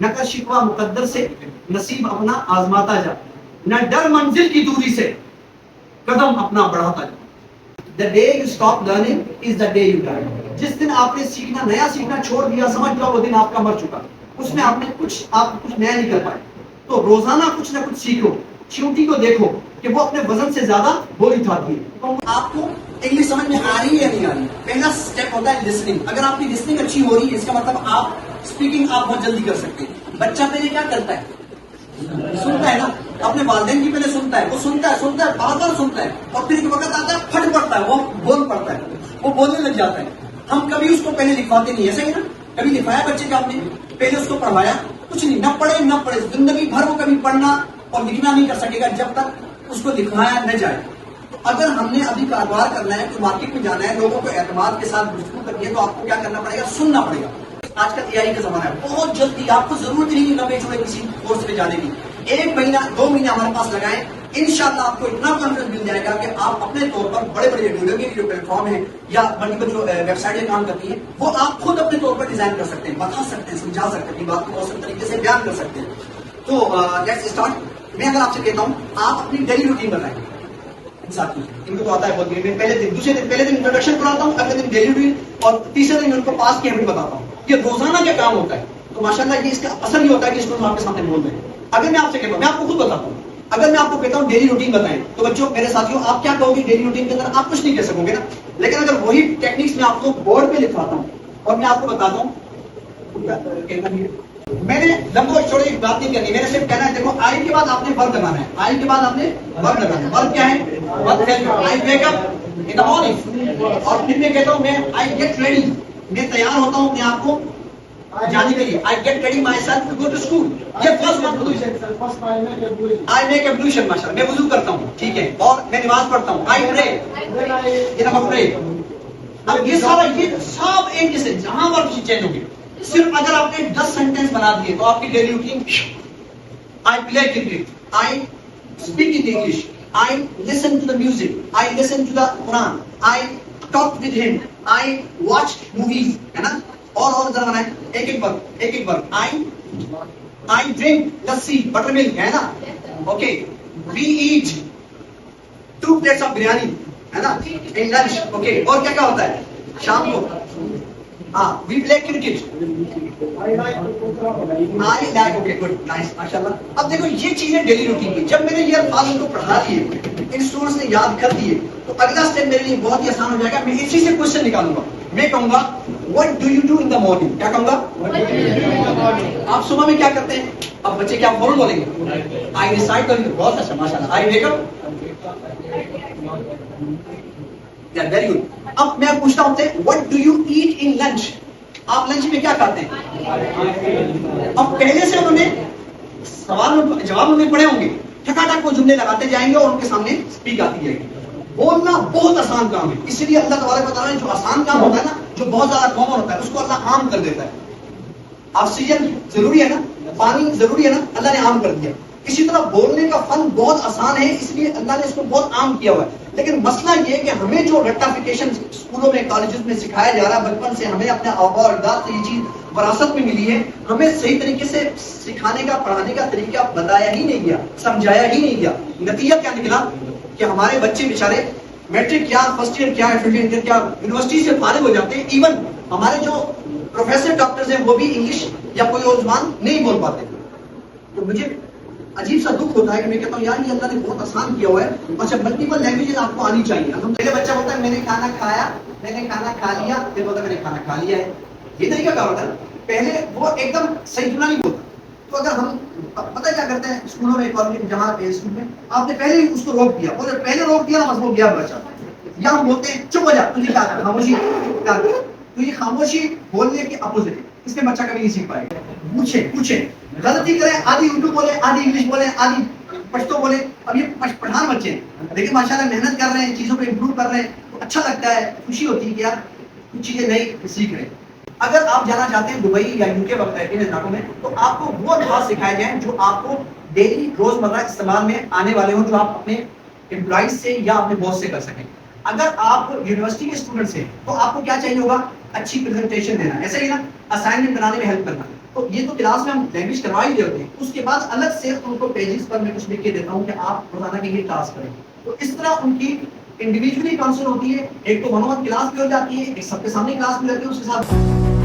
نہ کر شکوہ مقدر سے نصیب اپنا آزماتا جا، نہ ڈر منزل کی دوری سے قدم اپنا بڑھاتا جا. The day you stop learning is the day you die. جس دن آپ نے سیکھنا نیا سیکھنا چھوڑ دیا سمجھ لو وہ دن آپ کا مر چکا. اس میں آپ کچھ نیا نہیں کر پائے. تو روزانہ کچھ نہ کچھ سیکھو. چیونٹی کو دیکھو کہ وہ اپنے وزن سے زیادہ بوری اٹھاتی ہے. آپ کو انگلش سمجھ میں آ رہی ہے یا نہیں آ رہی؟ پہلا اسٹیپ ہوتا ہے لسننگ. اگر آپ کی لسننگ اچھی ہو رہی ہے اس کا مطلب آپ اسپیکنگ آپ بہت جلدی کر سکتے ہیں. بچہ پہلے کیا کرتا ہے؟ سنتا ہے نا. اپنے والدین کی پہلے سنتا ہے، وہ سنتا ہے بار بار سنتا ہے، اور پھر ایک وقت آتا ہے پھٹ پڑتا ہے، وہ بول پڑتا ہے، وہ بولنے لگ جاتا ہے. ہم کبھی اس کو پہلے لکھواتے نہیں، ایسا ہی نا؟ کبھی لکھوایا بچے کا آپ نے؟ پہلے اس کو پڑھوایا؟ کچھ نہیں. نہ پڑھے زندگی بھر وہ کبھی پڑھنا اور لکھنا نہیں کر سکے گا جب تک اس کو لکھوایا نہ جائے. تو اگر ہم نے ابھی کاروبار کرنا ہے، تو مارکیٹ میں جانا ہے، لوگوں کو اعتماد کے ساتھ گفتگو کرنی ہے، تو آپ کو کیا کرنا پڑے گا؟ سننا پڑے گا. آج کل AI کا زمانہ ہے، بہت جلدی آپ کو ضرورت نہیں لمبے چوڑے کسی کورس پہ جانے کی. 1 مہینہ 2 مہینے ہمارے پاس لگائیں، انشاءاللہ آپ کو اتنا کانفیڈنس مل جائے گا کہ آپ اپنے طور پر بڑے ڈیولپنگ جو پلیٹ فارم ہے یا ملٹیپل جو ویب سائٹیں کام کرتی ہیں وہ آپ خود اپنے طور پر ڈیزائن کر سکتے ہیں، بتا سکتے ہیں، سمجھا سکتے ہیں، اپنی بات کو موثر طریقے سے بیان کر سکتے ہیں. تو لیٹس اسٹارٹ. میں اگر آپ سے کہتا ہوں آپ اپنی ڈیلی روٹین بتائیں. ساتھی ان کو تو آتا ہے بہت دن. پہلے دن انٹروڈکشن پڑھاتا ہوں، اگلے دن ڈیلی روٹین، اور تیسرے دن ان کو پاس کی ہیبٹ بتاتا ہوں. یہ روزانہ کیا کام ہوتا ہے. تو ماشاءاللہ یہ اس کا اثر یہ ہوتا ہے کہ اس کو آپ کے سامنے بول دیں. اگر میں آپ سے کہتا ہوں، میں آپ کو خود بتاتا ہوں، اگر میں آپ کو کہتا ہوں ڈیلی روٹین بتائیں، تو بچوں میرے ساتھیوں آپ کیا کہو گے؟ ڈیلی روٹین کے اندر آپ کچھ نہیں کہہ سکو گے نا. لیکن اگر وہی ٹیکنیکس میں آپ کو بورڈ پہ لکھواتا ہوں اور میں آپ کو بتاتا ہوں، میں نے لمبو چھوڑے ایک بات نہیں کرنی. میں نے صرف کہنا ہے دیکھو آئی کے بعد آپ نے ورب لگانا ہے. آئی کے بعد آپ نے ورب لگانا ہے. ورب کیا ہے؟ آئی wake up in the morning. اور پھر میں کہتا ہوں میں آئی گیٹ ریڈی، میں تیار ہوتا ہوں اپنے آپ کو جانے کے لیے. I get ready myself to go to school. یہ فرسٹ ورب. آئی میک ایبلیوشن، ماشاءاللہ میں وضو کرتا ہوں، ٹھیک ہے، اور میں نماز پڑھتا ہوں. آئی پرے ان دی پرے. اب یہ سب ایک جیسے جہاں پر کسی چینج ہوگی. صرف اگر آپ نے 10 سینٹینس بنا دیے تو آپ کی daily routine: I play cricket, I speak in English, I listen to the music, I listen to the Quran, I talk with him, I watch movies, ہے نا. اور ذرا بنائیں ایک work. I drink lassi buttermilk, ہے نا. Okay. We eat 2 plates of biryani, ہے نا، ان لنچ. اوکے. اور کیا ہوتا ہے شام کو؟ We play cricket. I like. Okay good nice ماشاءاللہ. اب دیکھو یہ چیزیں ڈیلی روٹین کی. جب میں نے یہ الفاظ ان کو پڑھا دیے، ان اسٹوڈنٹس نے یاد کر دیے، تو اگلا اسٹیپ میرے لیے بہت ہی آسان ہو جائے گا. میں اسی سے کوشچن نکالوں گا. میں کہوں گا what do you do in the morning. کیا کہوں گا؟ آپ صبح میں کیا کرتے ہیں؟ اب بچے کیا فوراً بولیں گے؟ آئی ڈیسائڈ کریں گے. بہت اچھا ماشاءاللہ. آئی ویک اپ. Very good. اب میں پوچھتا ہوں what do you eat in lunch. آپ لنچ میں کیا کھاتے ہیں؟ اب پہلے سے انہوں نے سوال جواب انہیں پڑھے ہوں گے، ٹھکاٹک وہ جملے لگاتے جائیں گے اور ان کے سامنے اسپیک آتی جائے گی. بولنا بہت آسان کام ہے، اس لیے اللہ تبارک و تعالیٰ نے جو آسان کام ہوتا ہے نا، جو بہت زیادہ کامن ہوتا ہے، اس کو اللہ عام کر دیتا ہے. آکسیجن ضروری ہے نا، پانی ضروری ہے نا، اللہ نے عام کر دیا. اسی طرح بولنے کا فن بہت آسان ہے، اس لیے اللہ نے اس کو بہت عام کیا ہوا ہے. لیکن مسئلہ یہ کہ ہمیں جو رٹافیکیشن اسکولوں میں کالجز میں سکھایا جا رہا ہے بچپن سے، ہمیں اپنے آباء و اجداد سے یہ چیز وراثت میں ملی ہے، ہمیں صحیح طریقے سے سکھانے کا پڑھانے کا طریقہ بتایا ہی نہیں گیا، سمجھایا ہی نہیں گیا. نتیجہ کیا نکلا کہ ہمارے بچے بیچارے میٹرک کیا، فرسٹ ایئر کیا، سیکنڈ کیا، یونیورسٹی سے فارغ ہو جاتے ہیں. ایون ہمارے جو پروفیسر ڈاکٹرز ہیں وہ بھی انگلش یا کوئی اور زبان نہیں بول پاتے. تو مجھے عجیب سا دکھ ہوتا ہے کہ میں کہتا ہوں یار یہ اللہ نے بہت آسان کیا ہوا ہے. اچھا ملٹیپل لینگویجز آپ کو آنی چاہیے. پہلے بچہ بولتا ہے میں نے کھانا کھایا، میں نے کھانا کھا لیا، پھر بولتا ہے میں نے کھانا کھا لیا ہے. یہ طریقہ کیا ہوتا ہے؟ پہلے وہ ایک دم صحیح سنا نہیں بولتا. تو اگر ہم پتہ کیا کرتے ہیں اسکولوں میں، کالج میں، جہاں اسکول میں آپ نے پہلے ہی اس کو روک دیا، بولے پہلے روک دیا بس وہ گیا بچہ. یا ہم بولتے ہیں چپ ہو جا، تجھے کیا خاموشی کیا. تو یہ خاموشی بولنے کے اپوزٹ ہے. اس میں بچہ کبھی نہیں سیکھ پائے گا. پوچھے غلطی کریں، آدھی اردو بولے، آدھی انگلش بولے، آدھی پشتو بولے. اب یہ پٹھان بچے ہیں لیکن ماشاءاللہ محنت کر رہے ہیں، چیزوں پہ امپروو کر رہے ہیں، تو اچھا لگتا ہے، خوشی ہوتی ہے کہ یار کچھ چیزیں نئی سیکھ رہے ہیں. اگر آپ جانا چاہتے ہیں دبئی یا یو کے وغیرہ ان علاقوں میں، تو آپ کو وہ الفاظ سکھائے جائیں جو آپ کو ڈیلی روزمرہ استعمال میں آنے والے ہوں، جو آپ اپنے امپلائیز سے یا اپنے باس سے کر سکیں. اگر آپ یونیورسٹی کے اسٹوڈنٹس ہیں تو آپ کو کیا چاہیے ہوگا؟ اچھی پریزنٹیشن دینا، ایسا ہی نا، اسائنمنٹ بنانے میں ہیلپ کرنا. تو یہ تو کلاس میں ہم لینگویج کروا ہی رہے ہوتے ہیں، اس کے بعد الگ سے ان کو پیجز پر میں کچھ لکھ کے دیتا ہوں کہ آپ روزانہ کی یہ ٹاسک کریں. تو اس طرح ان کی انڈیویجولی کاؤنسل ہوتی ہے. ایک تو 1-on-1 کلاس بھی ہو جاتی ہے، ایک سب کے سامنے کلاس بھی ہوتی ہے، اس کے ساتھ